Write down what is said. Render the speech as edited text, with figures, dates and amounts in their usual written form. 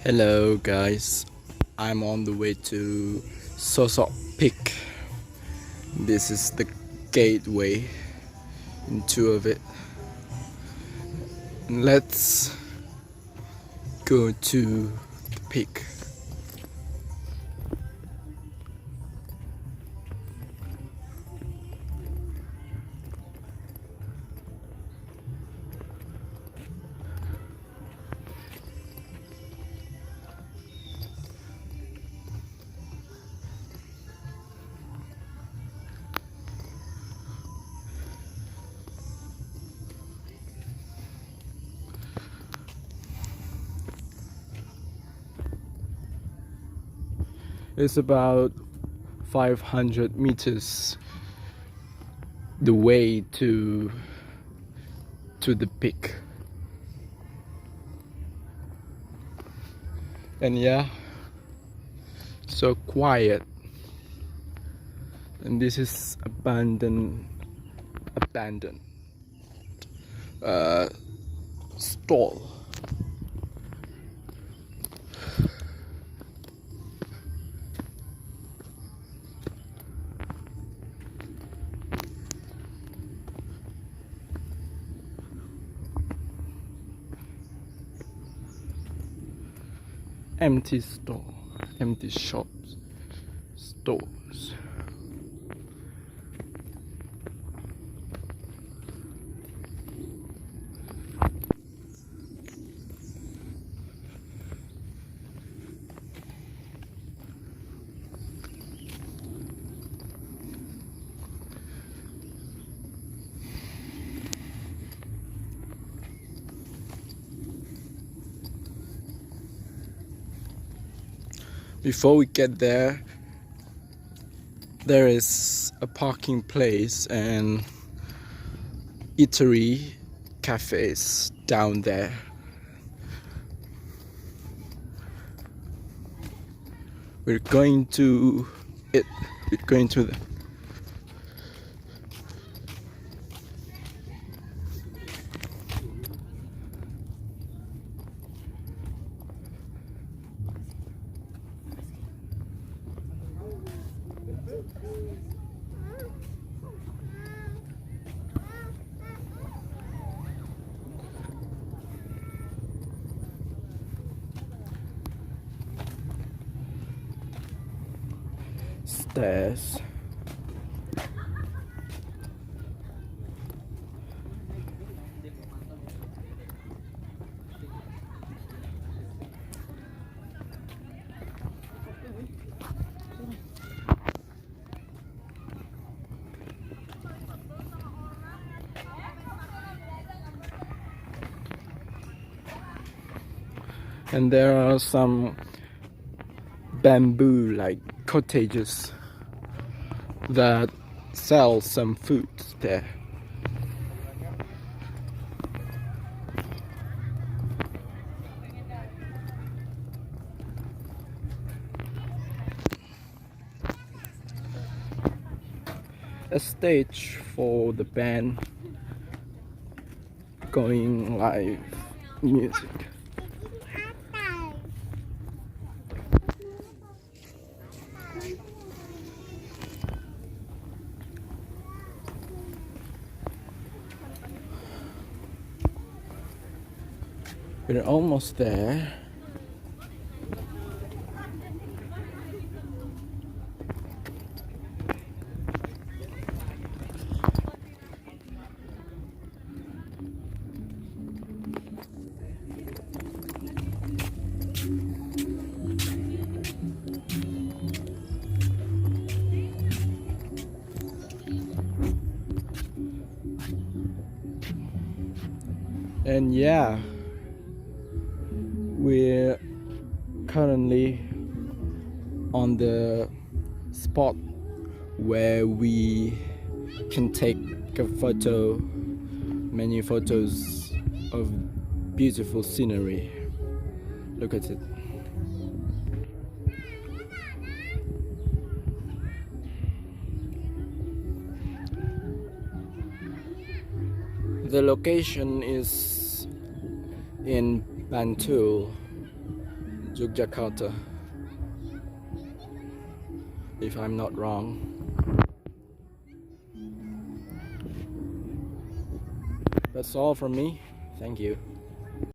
Hello guys, I'm on the way to Sosok Peak. This is the gateway into of it. Let's go to the peak. It's about 500 meters the way to the peak. And yeah, so quiet. And this is abandoned stall. Empty store, empty shops, stores. Before we get there is a parking place and eatery cafes down there. We're going to the stairs. And there are some bamboo like cottages that sell some food there. A stage for the band going live music. We're almost there. And yeah, we're currently on the spot where we can take a photo, many photos of beautiful scenery. Look at it. The location is in Bantul, Yogyakarta, if I'm not wrong. That's all from me. Thank you.